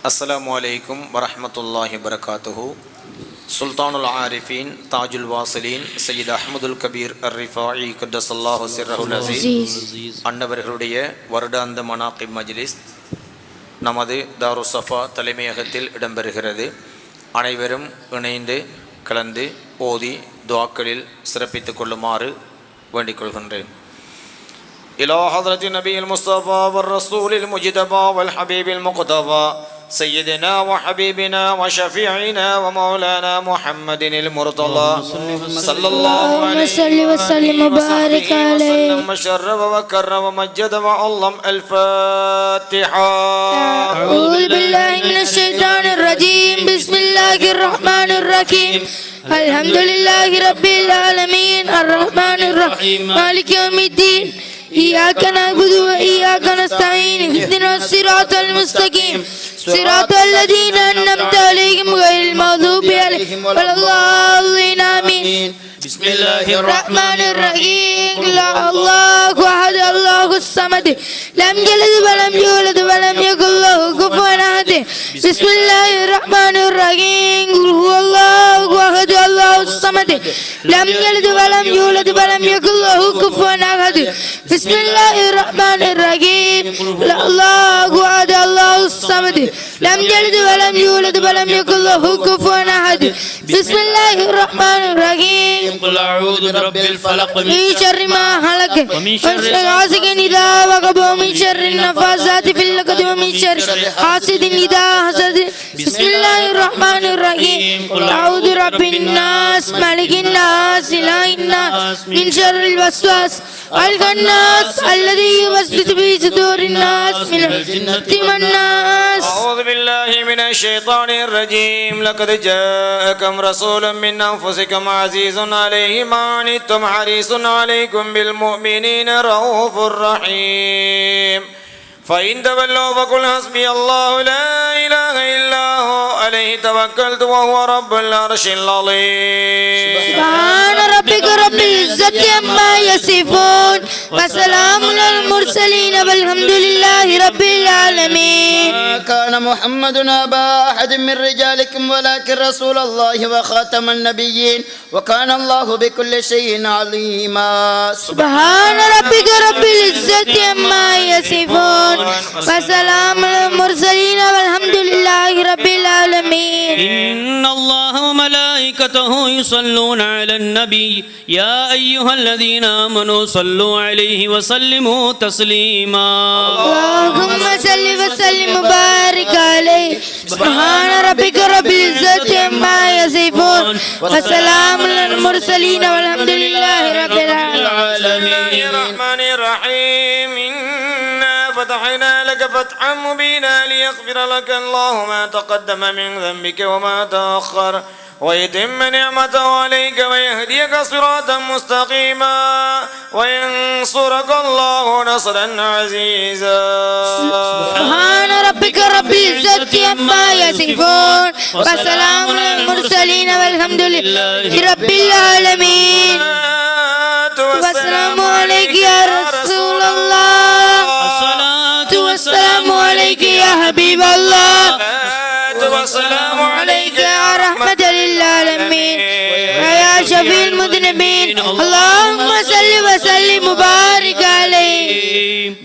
அஸ்ஸலாமு அலைக்கும் வரஹ்மத்துல்லாஹி வபரகாத்துஹு. சுல்தானுல் ஆரிஃபீன் தாஜுல் வாசிலீன் சையீத் அஹ்மதுல் கபீர் அர்-ரிஃபாயி குத்தஸல்லாஹு சிர்ரஹுல் அஸீஸ் அன்னவர்களுடைய வருடாந்த மனாகிப் மஜ்லிஸ் நமது தாருஸ் ஸஃபா தலைமையகத்தில் இடம்பெறுகிறது. அனைவரும் இணைந்து கலந்து ஓதி துஆக்களில் சிறப்பித்துக் கொள்ளுமாறு வேண்டிக் கொள்கின்றேன். إلى حضرة النبي المصطفى والرسول المجتبى والحبيب المقتفى سيدنا وحبيبنا وشفيعنا ومولانا محمد المرتضى صلى الله عليه وسلم وبارك عليه وشرف وكرم ومجد وعظم. الفاتحة. أعوذ بالله من الشيطان الرجيم. بسم الله الرحمن الرحيم. الحمد لله رب العالمين الرحمن الرحيم مالك يوم الدين. إياك نعبد وإياك نستعين. اهدنا الصراط المستقيم صراط الذين أنعمت عليهم غير المغضوب عليهم ولا الضالين. آمين. بسم الله الرحمن الرحيم. الله أحد الله الصمد لم يلد ولم يولد ولم يكن له كفوا أحد. بسم الله الرحمن الرحيم. قل هو الله أحد الله الصمد لم يلد ولم يولد ولم يكن له كفوا أحد. بسم الله الرحمن الرحيم. الله أحد الله الصمد لم يلد ولم يولد ولم يكن له كفوا أحد. بسم الله الرحمن الرحيم. قل أعوذ برب الفلق من شر ما خلق ومن شر غاسق إذا وقب ومن شر النفاثات في العقد ومن شر حاسد إذا حسد. بسم الله الرحمن الرحيم. قل أعوذ برب الناس ملك الناس إله الناس من شر الوسواس الخناس الذي يوسوس في صدور الناس من الجنة والناس. أعوذ بالله من الشيطان الرجيم. لقد جاءكم رسول من أنفسكم عزيز عليه ما عنتم حريص عليكم بالمؤمنين رؤوف رحيم. فإن تولوا فقل حسبي الله لا إله إلا هو عليه توكلت وهو رب العرش العظيم. سبحان ربك رب العزة عما يصفون وسلام على المرسلين والحمد لله رب العالمين. ما كان محمد أبا أحد من رجالكم ولكن رسول الله وخاتم النبيين وكان الله بكل شيء عليما. سبحان ربك رب العزة عما يصفون وسلام على المرسلين والحمد لله رب العالمين. إن الله وملائكته يصلون على النبي يا أيها الذين آمنوا صلوا عليه وسلموا تسليما. اللهم صل وسلم وبارك عليه. سبحان ربك رب العزة عما يصفون وسلام على المرسلين والحمد لله رب العالمين. بسم الله الرحمن الرحيم. فتحنا لك فتحا مبينا ليغفر لك الله ما تقدم من ذنبك وما تأخر ويتم نعمته عليك ويهديك صراطا مستقيما وينصرك الله نصرا عزيزا. سبحان ربك رب العزة عما يصفون وسلام على المرسلين والحمد لله رب العالمين. والسلام عليك يا رسول الله. الصلاة والسلام عليك يا حبيب الله. والسلام عليك يا رحمة للعالمين ويا شفيع المذنبين. اللهم صل وسلم وبارك عليه.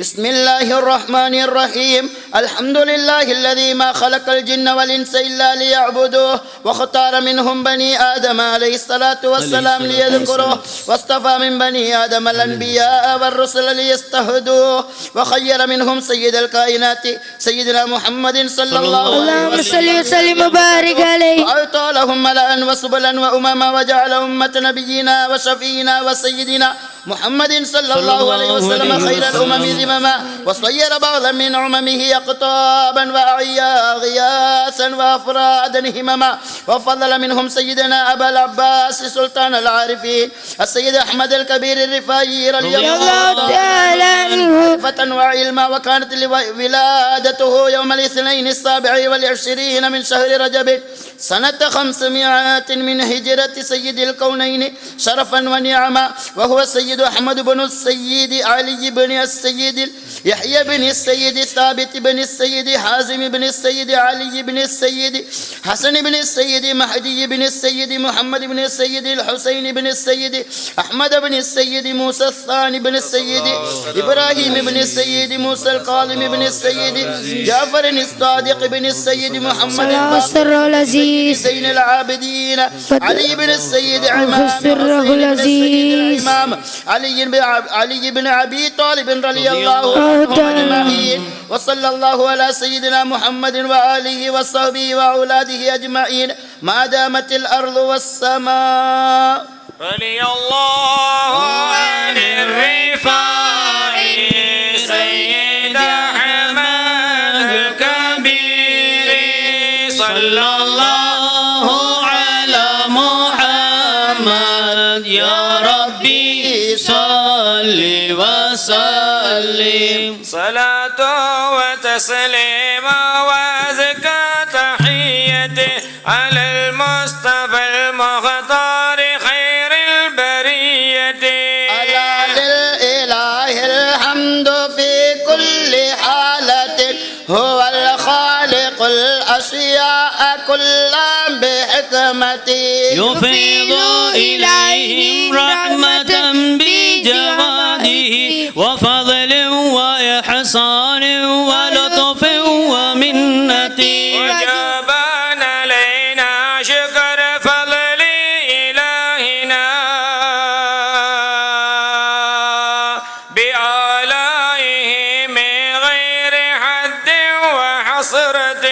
بسم الله الرحمن الرحيم. الحمد لله الذي ما خلق الجن والإنس إلا ليعبدوه واختار منهم بني آدم عليه الصلاة والسلام ليذكروه واصطفى من بني آدم الأنبياء والرسل ليستهدوه وخير منهم سيد الكائنات سيدنا محمد صلى الله عليه اللهم وسلم صل وسلم وبارك عليه. وأعطى لهم ملأ وسبلا وأمما وجعل أمة نبينا وشفينا وسيدنا محمد صلى الله عليه وسلم خير الأمم ذمما وصير بعضا من أممه أقطابا وأعيا غياثا وأفرادا همما وفضل منهم سيدنا أبا العباس سلطان العارفين السيد أحمد الكبير الرفاعي رضي الله تعالى عنه وعلما. وكانت ولادته يوم الاثنين 27 من شهر رجب سنة 500 من هجرة سيد الكونين شرفا ونعما وهو السيد أحمد بن السيد علي بن السيد يحيى بن السيد ثابت بن السيد حازم بن السيد علي بن السيد حسن بن السيد مهدي بن السيد محمد بن السيد الحسين بن السيد أحمد بن السيد موسى الثاني بن السيد إبراهيم بن السيد موسى القاظم بن السيد جعفر الصادق بن السيد محمد السر العزيز زين العابدين علي بن السيد عمام السر العزيز علي بن أبي طالب رضي الله عنه أجمعين وصلى الله على سيدنا محمد وآله وصحبه وأولاده أجمعين ما دامت الأرض والسماء. رضي الله عن الرفاع سيد أحمد الكبير صلى الله على محمد يا ربي صل وسلم صلاة وتسليم وزكاة تحيته على المصطفى المختار خير البرية. ألا للإله الحمد في كل حالة هو الخالق الأشياء كلها بحكمته يفيض إليهم رحمة بجواده وفضل وإحسان ولطف ومنة وجبان علينا شكر فضل إلهنا بآلائه من غير حد وحصرة.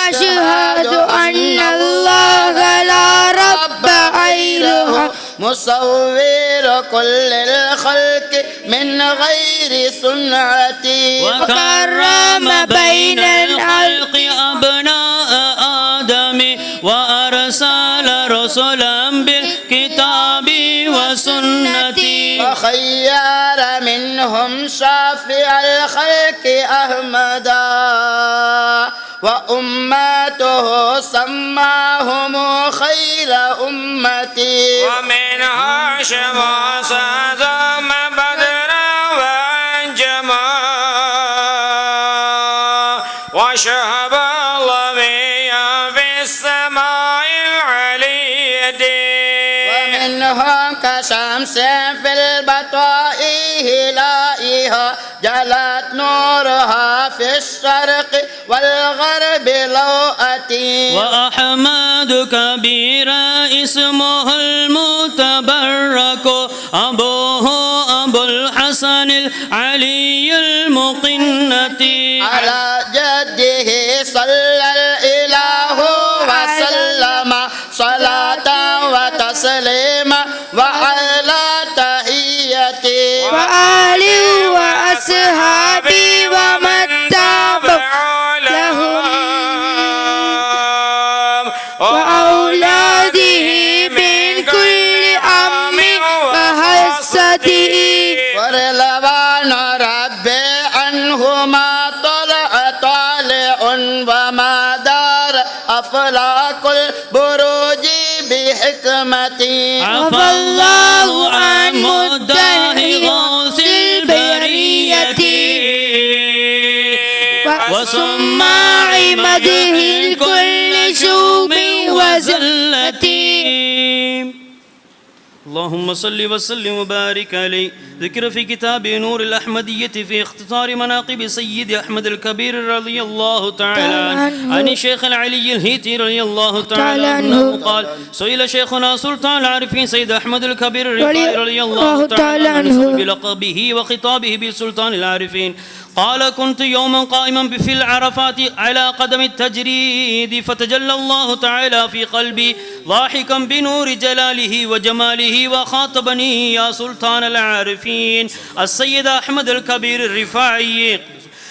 أشهد أن الله لا رب غيره مصور كل الخلق من غير صنعتي وكرم بين الخلق أبناء آدم وأرسل رسلا بالكتاب وسنة وخير منهم شافع الخلق أحمدا وأمته سماهم خير أمتي ومن هاشم ثم بدرا وأنجما وشهب الضبيا في السماء العلية ومنهم كشمس في البطاء هلائها جلت نورها في الشرق والغرب لوأتي وأحمد كبير اسمه المتبرك أبوه أبو الحسن العلي المقنة على جده صلى الإله وسلم صلاة وتسليما وعلى تحيتي وآله وأصحابه ومن تابع لهم وأولاده من كل أم وحسده ورلوان ربي عنهما طلع طالع وما دار أفلاك البروج بحكمتي عفى الله عن مداه غوث البرية وسماع مده كل شوب وزلة. اللهم صل وسلم وبارك عليه. ذكر في كتاب نور الأحمدية في اختصار مناقب سيد أحمد الكبير رضي الله تعالى عنه عن الشيخ العلي الهيتي رضي الله تعالى عنه قال سئل شيخنا سلطان العارفين سيد أحمد الكبير رضي الله تعالى عنه بلقبه وخطابه بسلطان العارفين قال كنت يوما قائما في العرفات على قدم التجريد فتجلى الله تعالى في قلبي ضاحكا بنور جلاله وجماله وخاطبني يا سلطان العارفين السيد أحمد الكبير الرفاعي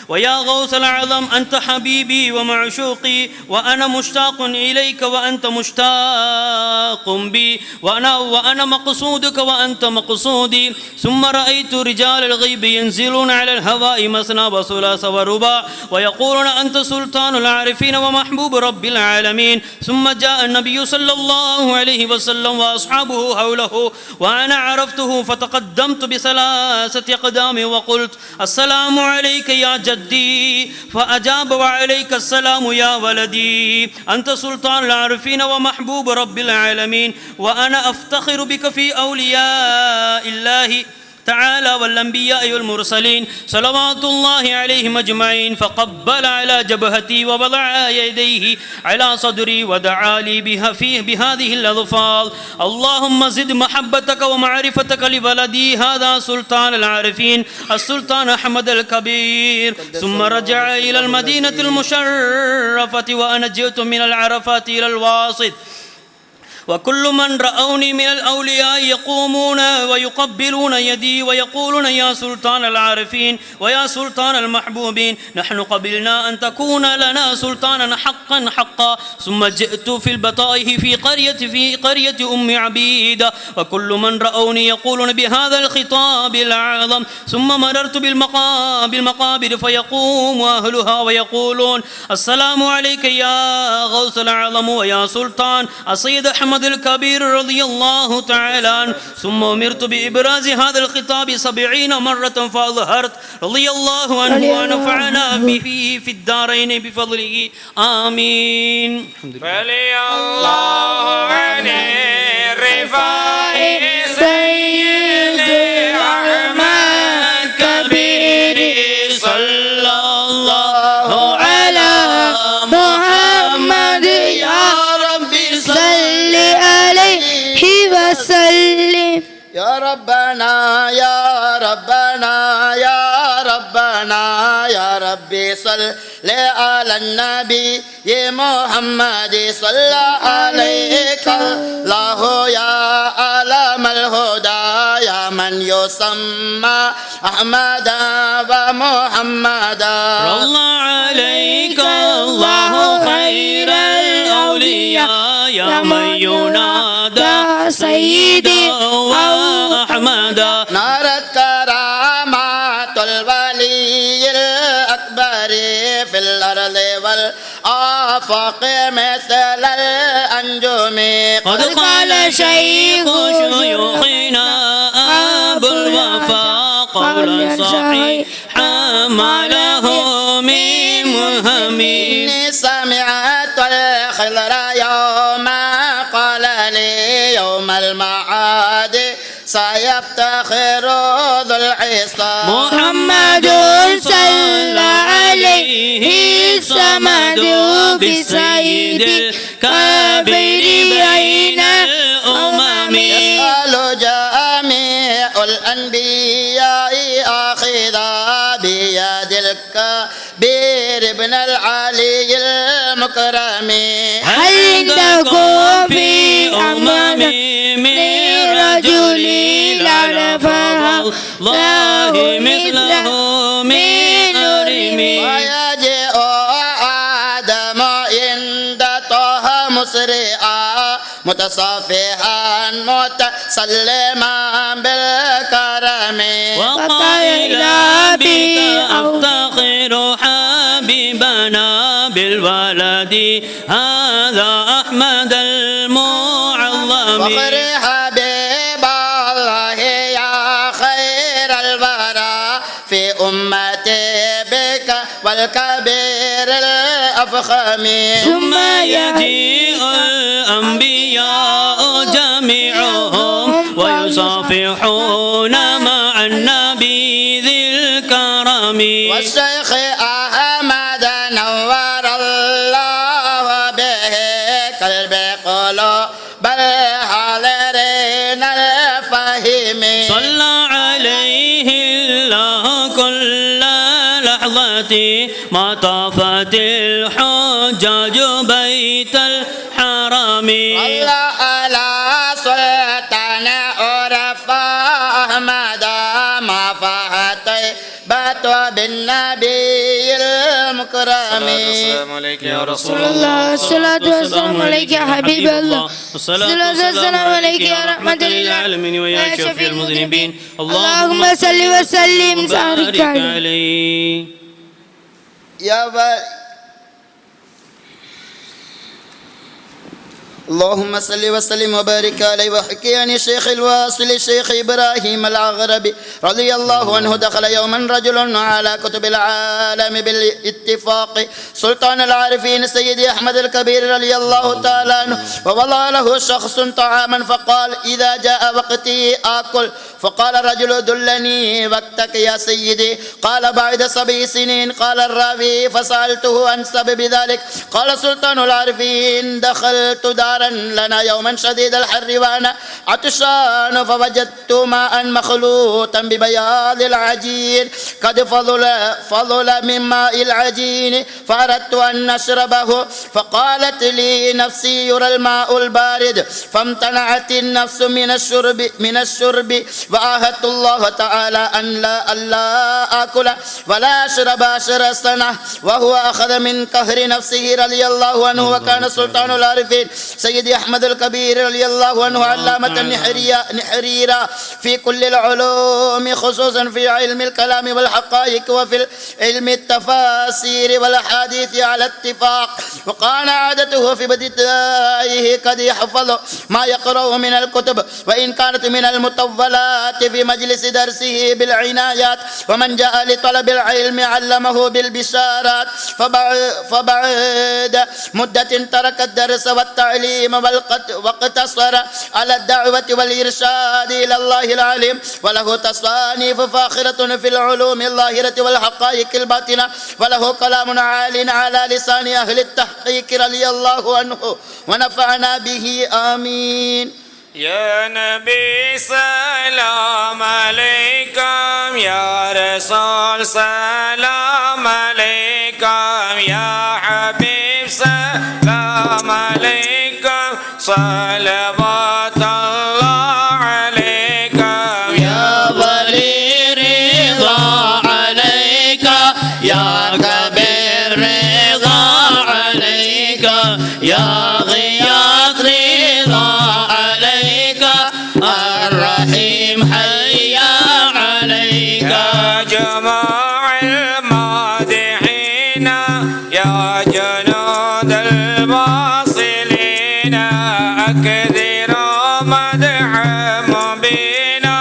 ويا غوث الأعظم أنت حبيبي ومعشوقي وأنا مشتاق إليك وأنت مشتاق بي وأنا مقصودك وأنت مقصودي. ثم رأيت رجال الغيب ينزلون على الهواء مثنى وثلاث ورباع ويقولون أنت سلطان العارفين ومحبوب رب العالمين. ثم جاء النبي صلى الله عليه وسلم وأصحابه حوله وأنا عرفته فتقدمت بثلاثة أقدام وقلت السلام عليك يا جدي، فأجاب وعليك السلام يا ولدي، أنت سلطان العارفين ومحبوب رب العالمين وأنا أفتخر بك في أولياء الله تعالى والأنبياء والمرسلين صلوات الله عليهم أجمعين. فقبل على جبهتي ووضع يديه على صدري ودعا لي بهذه الألفاظ اللهم زد محبتك ومعرفتك لولدي هذا سلطان العارفين السلطان أحمد الكبير. ثم رجع إلى المدينة المشرفة وأنا جئت من العرفات إلى الواسط وكل من رأوني من الأولياء يقومون ويقبلون يدي ويقولون يا سلطان العارفين ويا سلطان المحبوبين نحن قبلنا أن تكون لنا سلطانا حقا حقا. ثم جئت في البطائح في قرية أم عبيدة وكل من رأوني يقولون بهذا الخطاب الأعظم. ثم مررت بالمقابر فيقوم أهلها ويقولون السلام عليك يا غوث الأعظم ويا سلطان السيد أحمد الكبير رضي الله تعالى عنه. ثم أمرت بإبراز هذا الخطاب 70 مرة فأظهرت رضي الله عنه ونفعنا به في الدارين بفضله آمين. فلي الله عن الرفاع سيد أحمد كبير صلى الله على محمد يا ربي صل عليه وسلم. يا ربنا يا ربنا يا ربنا يا ربي صل على النبي يا محمد صلى عليك الله يا عالم الهدى يا من يسمى أحمدا ومحمدا. الله عليك الله خير الأولياء يا من ينادى سيدي وأحمدا. نارت كرامات الولي الأكبر في الأرض والآفاق مثل الأنجم. قد قال شيخ شيوخنا أبو الوفا قولا صحيحا ما له من مهم. إني سمعت الخضر يوم قال لي يوم المعاد سيفتخر ذو العصا محمد صلى عليه الصمد بسيد الكبير بين الأمم. يسأل جميع الأنبياء آخذا بيد الكبير ابن العلي المكرم. هل عندكم في أمم من رجل عرفها الله مثله من أرم. ويجيء آدم عند طه مسرعا متصافحا متسلما بالكرم. وقائلا بك أفتخر حبيبنا بالولد هذا أحمد المعظم. فخر حبيب الله يا خير الورى في أمتي بك والكبير الأفخم. ثم يجيء الأنبياء جميعهم ويصافحون مع النبي ذي الكرم. والشيخ أحمد نور الله به قلب قلوب الحاضرين الفاهمين. صلى عليه الله كل لحظة ما طافت الحجاج بيت الحرم. صلى على سلطان عرف أحمد ما فاتبت بالنبي والسلام عليك يا رسول رسول الله الصلاة والسلام عليك يا حبيب الله الصلاة والسلام عليك يا رحمة للعالمين ويا شفيع المذنبين اللهم صل وسلم بارك وبارك عليه عليه. يا اللهم صل وسلم وبارك عليه. وحكي عن الشيخ الواصل الشيخ إبراهيم العغربي رضي الله عنه دخل يوما رجل على كتب العالم بالاتفاق سلطان العارفين سيدي أحمد الكبير رضي الله تعالى عنه، ووضع له شخص طعاما فقال إذا جاء وقتي آكل. فقال الرجل دلني وقتك يا سيدي. قال بعد 7 سنين. قال الراوي فسألته عن سبب ذلك. قال سلطان العارفين دخلت دارا لنا يوما شديد الحر وأنا عطشان فوجدت ماء مخلوطا ببياض العجين قد فضل من ماء العجين فأردت أن نشربه. فقالت لي نفسي يرى الماء البارد فامتنعت النفس من الشرب وعاهدت الله تعالى أن لا آكل ولا أشرب 10 سنة. وهو أخذ من قهر نفسه رضي الله عنه. وكان سلطان العارفين سيدي أحمد الكبير رضي الله عنه علامة نحريرا في كل العلوم خصوصا في علم الكلام والحقائق وفي علم التفاسير والأحاديث على اتفاق. وكان عادته في بدايته قد يحفظ ما يقرأ من الكتب وإن كانت من المطولات في مجلس درسه بالعنايات. ومن جاء لطلب العلم علمه بالبشارات. فبعد مدة ترك الدرس والتعليم واقتصر على الدعوة والإرشاد إلى الله العليم. وله تصانيف فاخرة في العلوم الظاهرة والحقائق الباطنة. وله كلام عال على لسان أهل التحقيق رضي الله عنه ونفعنا به آمين. يا نبي سلام عليكم يا رسول سلام عليكم يا حبيب سلام عليكم صلوات الله عليكم يا ولي رضا عليك يا كبير رضا عليك يا غياث رضا عليك الرحيم حيا عليك. يا جماع المادحين يا جنود الواصلين أكثروا مدح مبينا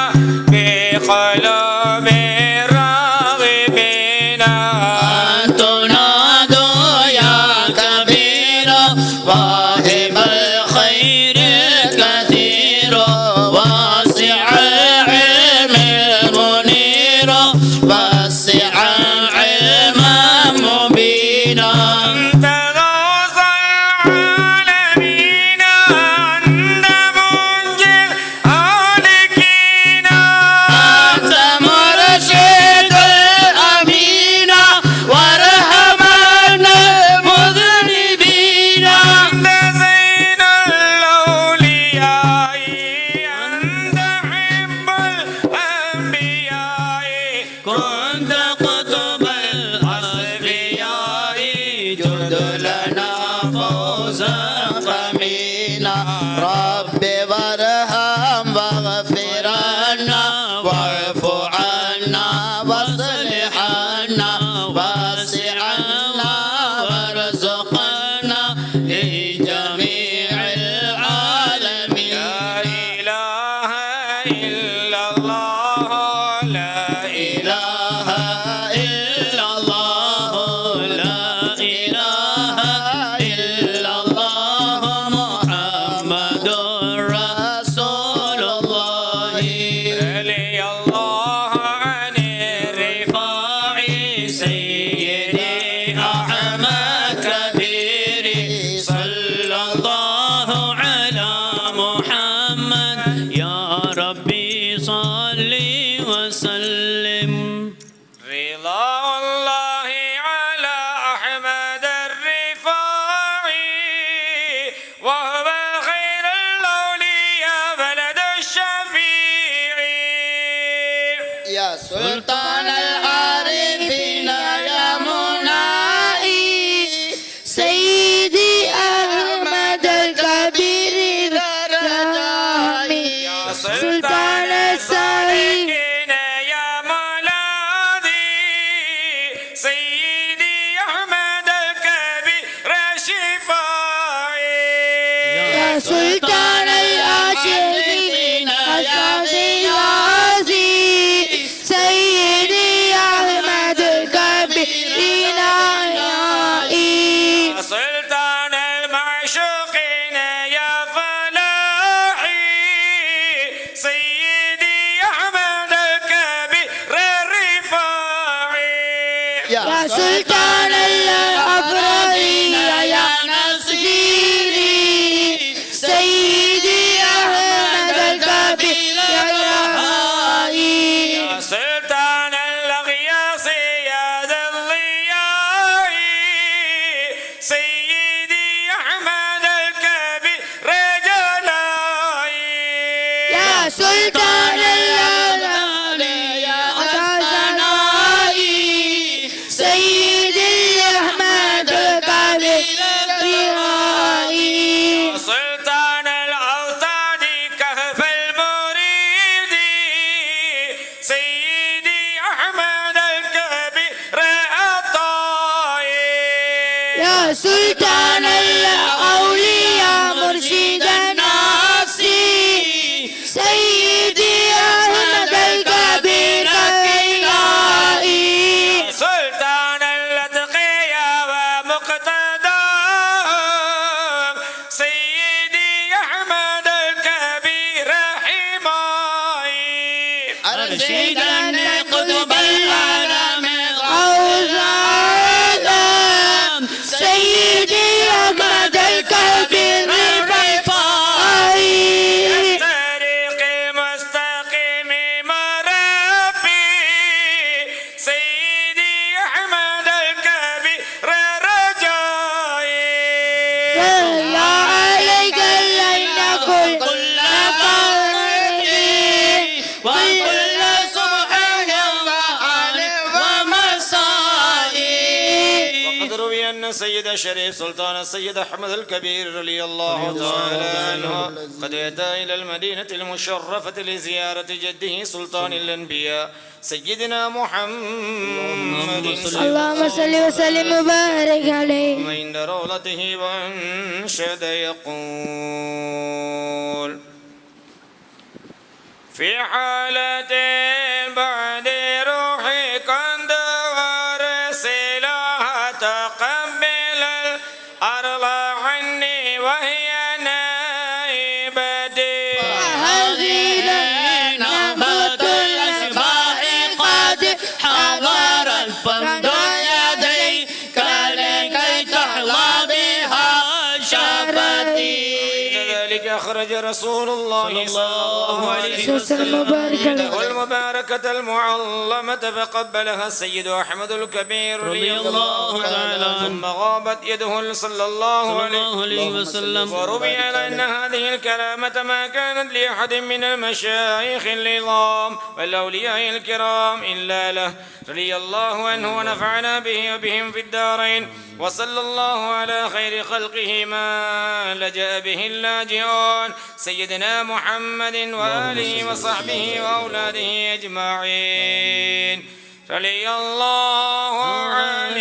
بقلوب الراغبين. تنادوا يا كبير واهب الخير كثير واسع العلم المنير واسع العلم مبينا. أنت غوث العالمين أنت منجي الهالكين أنت مرشد الأمين وارحم المذنبين. أنت زين الأولياء أنت حب الأنبياء كنت قطب الأصفياء جد لنا فوزا ثمينا. رب وارحم واغفر عنا واعف عنا واصلح عنا واسع عنا وارزقنا لجميع العالمين. لا إله إلا الله لا إله إلا الله لا إله إلا الله محمد رسول الله. رضي الله عن الرفاع سيدي أحمد كبير صلى الله على محمد يا ربي صل وسلم. رضا الله على أحمد الرفاعي وهو خير الأولياء بلد الشفيع. يا سلطان العارفين يا منائي سلطان العاشقين أسعدي العزيز سيدي أحمد الكبير نائي سلطان المعشوقين يا فلاحي سيدي أحمد الكبير الرفاعي يا سلطان الأبرارين يا نصيري سيدي أحمد الكبير يا رائي يا سلطان الأغياص يا ذا الضياء سيدي أحمد الكبير جلائي يا سلطان الأولياء يا غزنائي سيدي أحمد الكبير رائي سلطان الأوطان كهف المريد سيدي أحمد الكبير الطائي يا سلطان الأولياء مرشد نفسي سيدي أحمد الكبير الكيلائي سلطان الأتقياء ومقتداهم سيدي أحمد الكبير حماي أرشدني قطب العالم غوث العالم سيدي أحمد الكبير الرفاعي الطريق المستقيم مربي سيدي أحمد الكبير رجائي يا عليك الليل كل قرني وكل صبح ومسائي وقد روي أن سيد الشريف سلطان السيد أحمد الكبير رضي الله تعالى عنه قد أتى إلى المدينة المشرفة لزيارة جده سلطان الأنبياء سيدنا محمد اللهم صل وسلم وبارك عليه عند روضته وأنشد يقول في حالة بعد روحي كنت وارسلها تقبل الأرض عني وهي نائبتي هذه نعمة الأشباح قد حضرت فامدد يديك لكي تحظى بها شفتي ذلك أخرج رسول الله صلى الله عليه وسلم وبارك عليه والمباركة المعظمة فقبلها السيد أحمد الكبير رضي الله تعالى عنه. ثم غابت يده صلى الله عليه وسلم وروي أن هذه الكرامة ما كانت لأحد من المشايخ العظام والأولياء الكرام إلا له رضي الله عنه ونفعنا به وبهم في الدارين وصلى الله على خير خلقه ما لجأ به اللاجئون سيدنا محمد وآله وصحبه وأولاده أجمعين رضي الله عن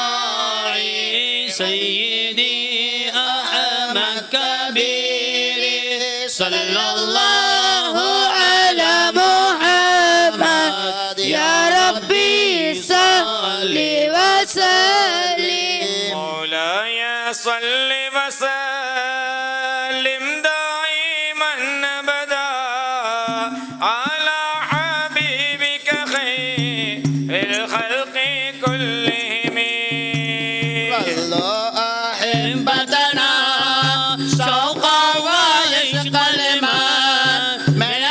الرفاعي سيدي أحمد كبير صلى الله على محمد يا ربي صل وسلم مولاي صل وسلم دائما أبدا على حبيبك خير الخلق كلهم الله أحبتنا شوقا وعشقا لمن من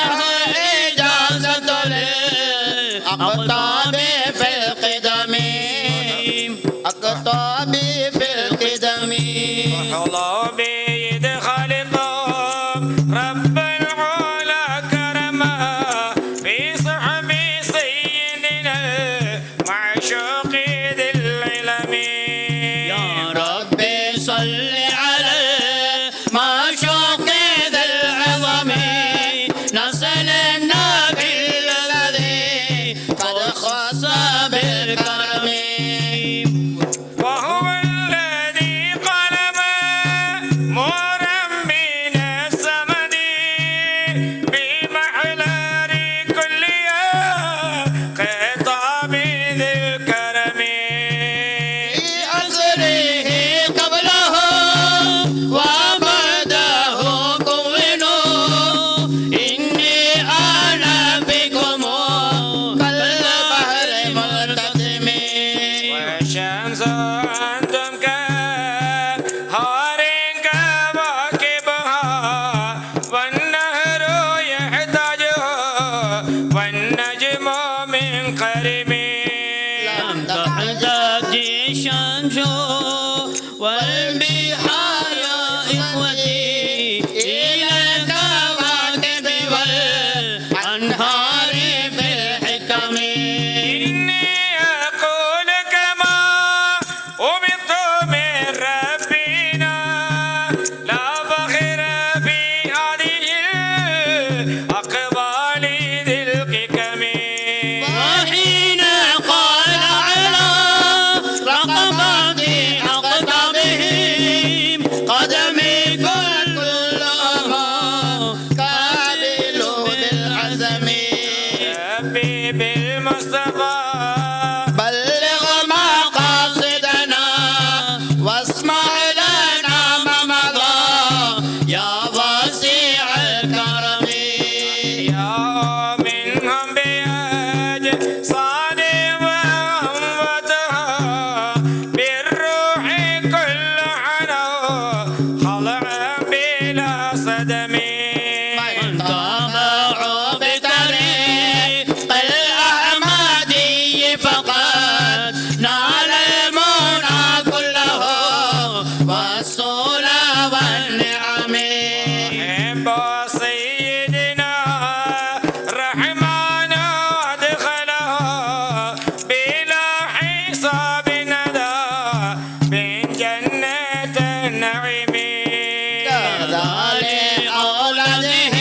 وذال أولاده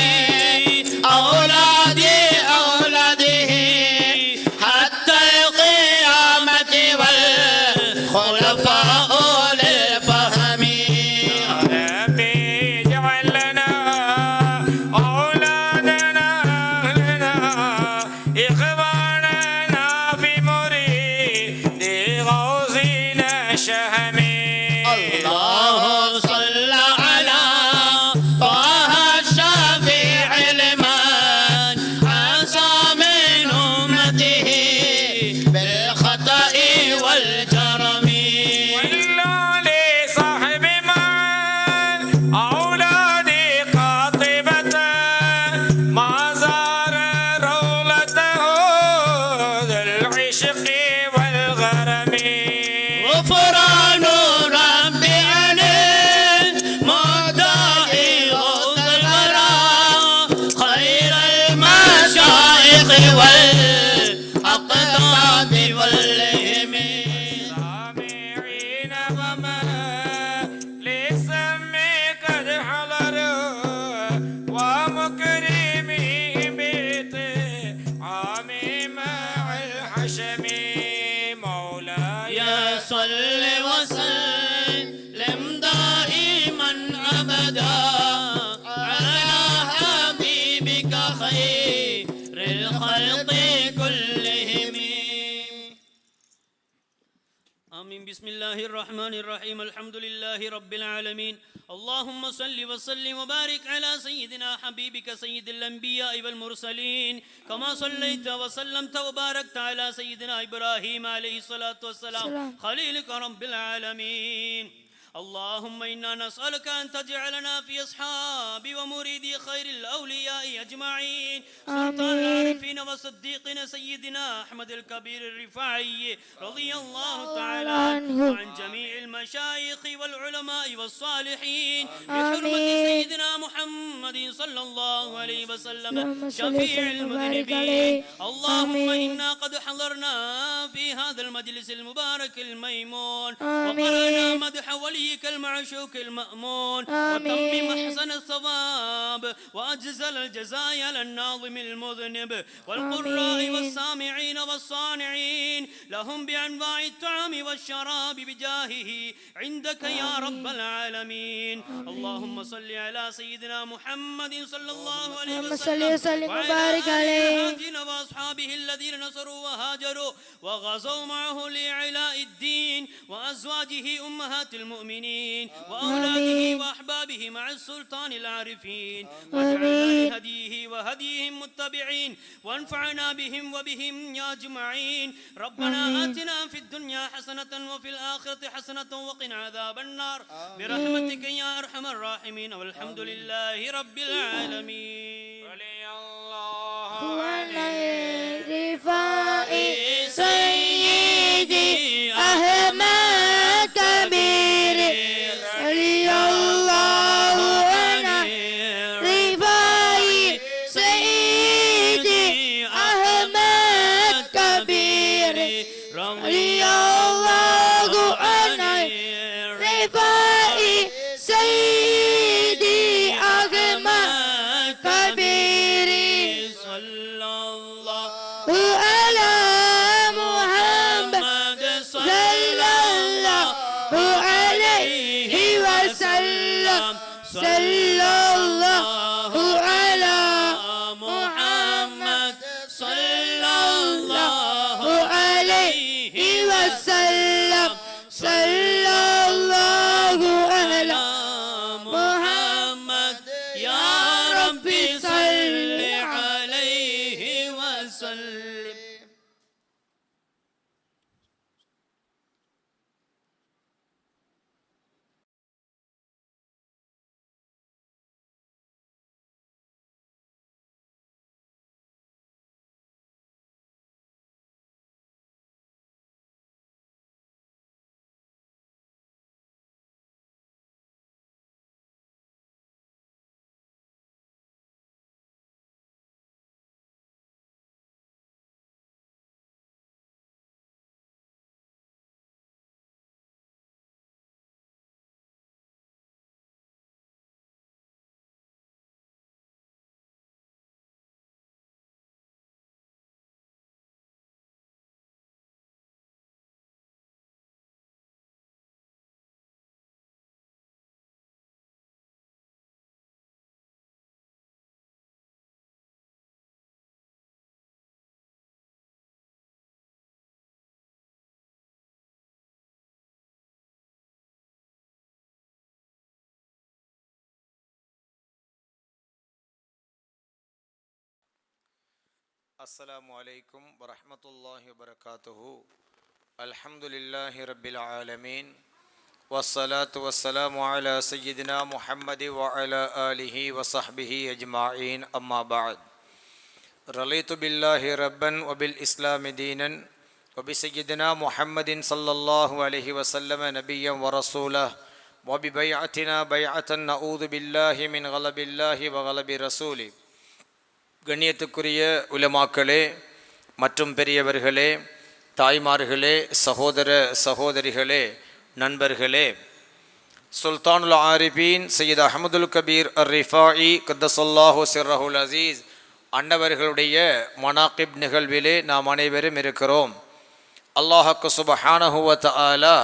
أولاده حتى القيامة والخلفاء للفهم ربي اجعل لنا أولادنا أهلنا إخواننا في مريد غوثنا شهمي الله صل على طه الشفيع لمن عصى من أمته بالخطأ والجرم وإلا لصاحب من أولادي قاطبة ما زار رولته ذو العشق والغرم غفران ربي عن المدعي غوث الورى خير المشايخ والأقطاب واللهم سامعين وما لسم قد حضروا ومكرمي بطعام مع الحشم مولاي يا صل وسلم دائما أبدا على حبيبك خير الخلق كلهم آمين. بسم الله الرحمن الرحيم. الحمد لله رب العالمين. اللهم صل وسلم وبارك على سيدنا حبيبك سيد الأنبياء والمرسلين كما صليت وسلمت وباركت على سيدنا إبراهيم عليه الصلاة والسلام خليلك رب العالمين. اللهم إنا نسألك أن تجعلنا في أصحاب ومريدي خير الأولياء أجمعين. سلطان العارفين وصديقنا سيدنا أحمد الكبير الرفاعي رضي الله تعالى عنه وعن جميع المشايخ والعلماء والصالحين بحرمة سيدنا محمد صلى الله عليه وسلم شفيع المذنبين. اللهم إنا قد حضرنا في هذا المجلس المبارك الميمون وقرأنا مدح وليك المعشوق المأمون وتمم أحسن الثواب وأجزل الجزايا للناظم المذنب والقراء والسامعين والصانعين لهم بأنواع الطعام والشراب بجاهه عندك يا رب العالمين. اللهم صل على سيدنا محمد صلى الله عليه وسلم وعلى آله وأصحابه الذين نصروا وهاجروا وغزوا معه لإعلاء الدين وأزواجه أمهات المؤمنين وأولاده وأحبابه مع السلطان العارفين واجعلنا لهديه وهديهم متبعين وانفعنا بهم وبهم يا أجمعين. ربنا آتنا في الدنيا حسنة وفي الآخرة حسنة وقنا عذاب النار برحمتك يا أرحم الراحمين والحمد لله رب العالمين. ولي الله الرفاعي سيدي أحمد كبير رضي الله عنه رفاعي سيدي أحمد كبير رضي الله عنه رفاعي سيدي أحمد كبير صلى الله على محمد صلى الله عليه وسلم صلى الله على محمد صلى الله عليه وسلم صلى الله على محمد يا ربي صل عليه وسلم. السلام عليكم ورحمة الله وبركاته الحمد لله رب العالمين والصلاة والسلام على سيدنا محمد وعلى آله وصحبه أجمعين أما بعد رضيت بالله ربا وبالإسلام دينا وبسيدنا محمد صلى الله عليه وسلم نبيا ورسولا وببيعتنا بيعة نعوذ بالله من غضب الله وغضب رسوله கண்ணியத்துக்குரிய உலமாக்களே மற்றும் பெரியவர்களே, தாய்மார்களே, சகோதர சகோதரிகளே, நண்பர்களே, சுல்தானுல் ஆரிபீன் சையத் அஹமதுல் கபீர் அர் ரிஃபாயி கத்தஸல்லாஹு சிர்ரஹுல் அசீஸ் அன்னவர்களுடைய மனாகிப் நிகழ்விலே நாம் அனைவரும் இருக்கிறோம். அல்லாஹ்க்கு சுப்ஹானஹு வ தஆலா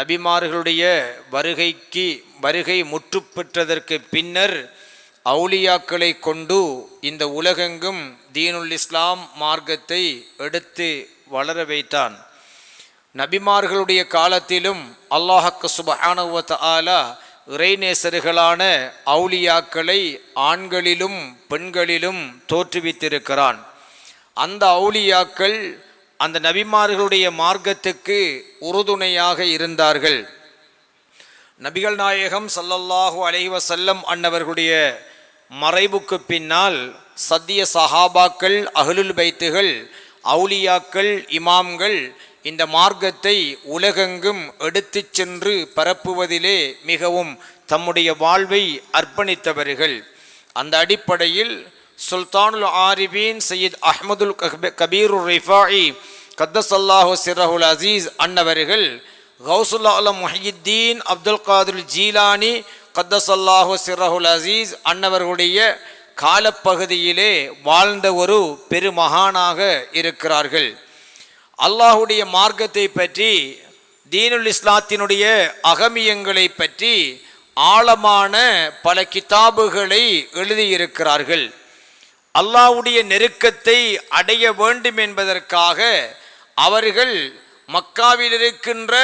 நபிமார்களுடைய வருகை முற்று பெற்றதற்கு பின்னர் அவுலியாக்களை கொண்டு இந்த உலகெங்கும் தீனுல் இஸ்லாம் மார்க்கத்தை எடுத்து வளர வைத்தான். நபிமார்களுடைய காலத்திலும் அல்லாஹ்க்கு சுப்ஹானஹு வ தஆலா இறைநேசர்களான அவுலியாக்களை ஆண்களிலும் பெண்களிலும் தோற்றுவித்திருக்கிறான். அந்த அவுலியாக்கள் அந்த நபிமார்களுடைய மார்க்கத்துக்கு உறுதுணையாக இருந்தார்கள். நபிகள் நாயகம் ஸல்லல்லாஹு அலைஹி வஸல்லம் அன்னவர்களுடைய மறைவுக்கு பின்னால் சத்திய சஹாபாக்கள், அஹ்லுல் பைத்துகள், அவுலியாக்கள், இமாம்கள் இந்த மார்க்கத்தை உலகெங்கும் எடுத்து சென்று பரப்புவதிலே மிகவும் தம்முடைய வாழ்வை அர்ப்பணித்தவர்கள். அந்த அடிப்படையில் சுல்தானுல் ஆரிபீன் சையத் அஹ்மதுல் கபீர் ரிஃபாயி கத்தஸல்லாஹு சிர்ரஹுல் அசீஸ் அன்னவர்கள் கௌசுல் ஆலம் முஹியுத்தீன் அப்துல் காதிர் ஜீலானி கத்தஸல்லாஹு சிர்ரஹுல் அசீஸ் அன்னவர்களுடைய காலப்பகுதியிலே வாழ்ந்த ஒரு பெருமகானாக இருக்கிறார்கள். அல்லாஹுடைய மார்க்கத்தை பற்றி, தீனுல் இஸ்லாத்தினுடைய அகமியங்களை பற்றி ஆழமான பல கிதாபுகளை எழுதியிருக்கிறார்கள். அல்லாஹ்வுடைய நெருக்கத்தை அடைய வேண்டும் என்பதற்காக அவர்கள் மக்காவில் இருக்கின்ற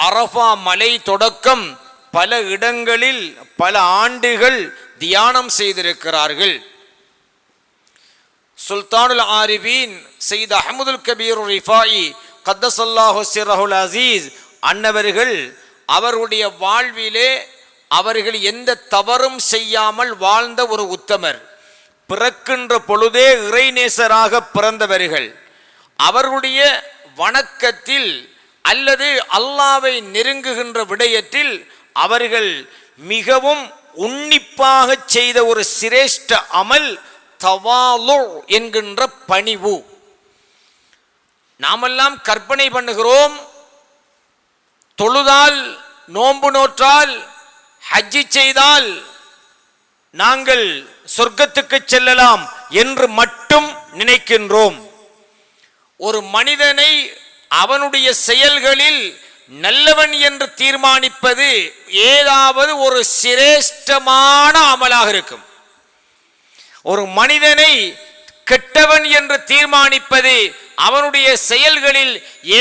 அரஃபா மலை தொடக்கம் பல இடங்களில் பல ஆண்டுகள் தியானம் செய்திருக்கிறார்கள். சுல்தானுல் ஆரிபீன் சையத் அஹ்மதுல் கபீர் ரிஃபாயி கத்தஸல்லாஹு சிர்ரஹுல் அசீஸ் அன்னவர்கள் அவருடைய வாழ்விலே அவர்கள் எந்த தவறும் செய்யாமல் வாழ்ந்த ஒரு உத்தமர். பிறக்கின்ற பொழுதே இறைநேசராக பிறந்தவர்கள். அவர்களுடைய வணக்கத்தில் அல்லது அல்லாஹ்வை நெருங்குகின்ற விடயத்தில் அவர்கள் மிகவும் உன்னிப்பாக செய்த ஒரு சிரேஷ்ட அமல் தவாலு என்கின்ற பணிவு. நாமெல்லாம் கற்பனை பண்ணுகிறோம், தொழுதால், நோன்பு நோற்றால், ஹஜ்ஜி செய்தால் நாங்கள் சொர்க்கத்துக்கு செல்லலாம் என்று மட்டும் நினைக்கின்றோம். ஒரு மனிதனை அவனுடைய செயல்களில் நல்லவன் என்று தீர்மானிப்பது ஏதாவது ஒரு சிரேஷ்டமான அமலாக இருக்கும். ஒரு மனிதனை கெட்டவன் என்று தீர்மானிப்பது அவனுடைய செயல்களில்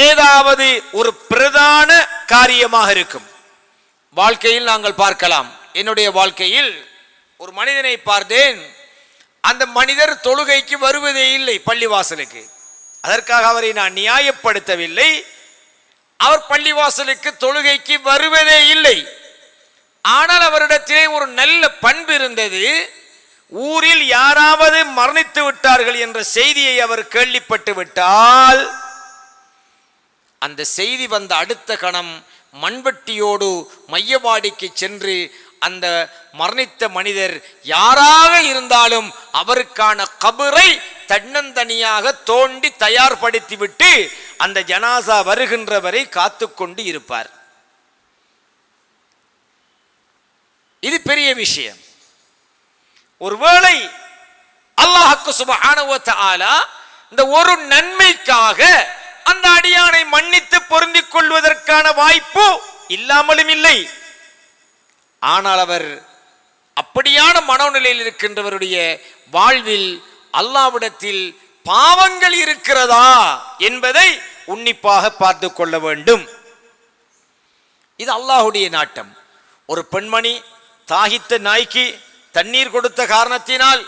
ஏதாவது ஒரு பிரதான காரியமாக இருக்கும். வாழ்க்கையில் நாங்கள் பார்க்கலாம். என்னுடைய வாழ்க்கையில் ஒரு மனிதனை பார்த்தேன். அந்த மனிதர் தொழுகைக்கு வருவதே இல்லை பள்ளிவாசலுக்கு. அதற்காக அவரை நான் நியாயப்படுத்தவில்லை. அவர் பள்ளிவாசலுக்கு தொழுகைக்கு வருவதே இல்லை. ஆனால் அவரிடத்திலே ஒரு நல்ல பண்பு இருந்தது. ஊரில் யாராவது மரணித்து விட்டார்கள் என்ற செய்தியை அவர் கேள்விப்பட்டு விட்டால் அந்த செய்தி வந்த அடுத்த கணம் மண்வெட்டியோடு மையவாடிக்கு சென்று அந்த மரணித்த மனிதர் யாராக இருந்தாலும் அவருக்கான கபரை தன்னந்தனியாக தோண்டி தயார்படுத்திவிட்டு அந்த ஜனாசா வருகின்றவரை காத்து கொண்டு இருப்பார். இது பெரிய விஷயம். ஒருவேளை அல்லாஹ்க்கு சுப்ஹானஹு வ தஆலா இந்த ஒரு நன்மைக்காக அந்த அடியானை மன்னித்து பொருந்திக் கொள்வதற்கான வாய்ப்பு இல்லாமலும் இல்லை. ஆனால் அவர் அப்படியான மனோநிலையில் இருக்கின்றவருடைய வாழ்வில் அல்லாஹ்விடத்தில் பாவங்கள் இருக்கிறதா என்பதை உன்னிப்பாக பார்த்து கொள்ள வேண்டும். இது அல்லாஹ்வுடைய நாட்டம். ஒரு பெண்மணி தாகித்த நாய்க்கு தண்ணீர் கொடுத்த காரணத்தினால்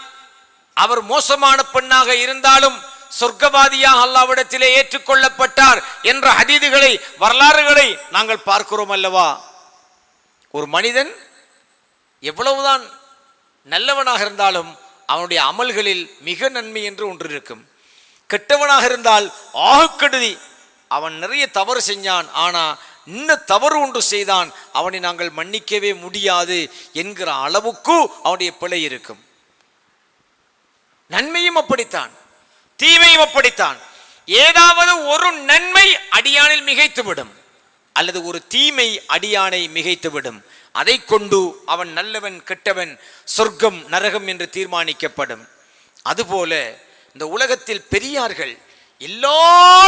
அவர் மோசமான பெண்ணாக இருந்தாலும் சொர்க்கவாதியாக அல்லாஹ்விடத்திலே ஏற்றுக்கொள்ளப்பட்டார் என்ற ஹதீதுகளை வரலாறுகளை நாங்கள் பார்க்கிறோம் அல்லவா. ஒரு மனிதன் எவ்வளவுதான் நல்லவனாக இருந்தாலும் அவனுடைய அமல்களில் மிக நன்மை என்று ஒன்று இருக்கும். கெட்டவனாக இருந்தால் ஆகக்கெடுதி, அவன் நிறைய தவறு செஞ்சான், ஆனா இன்னும் தவறு ஒன்று செய்தான், அவனை நாங்கள் மன்னிக்கவே முடியாது என்கிற அளவுக்கு அவனுடைய பிழை இருக்கும். நன்மையும் அப்படித்தான், தீமையும் அப்படித்தான். ஏதாவது ஒரு நன்மை அடியானில் மிகைத்துவிடும், அல்லது ஒரு தீமை அடியானை மிகைத்துவிடும். அதை கொண்டு அவன் நல்லவன் கெட்டவன், சொர்க்கம் நரகம் என்று தீர்மானிக்கப்படும். அதுபோல இந்த உலகத்தில் பெரியார்கள் எல்லா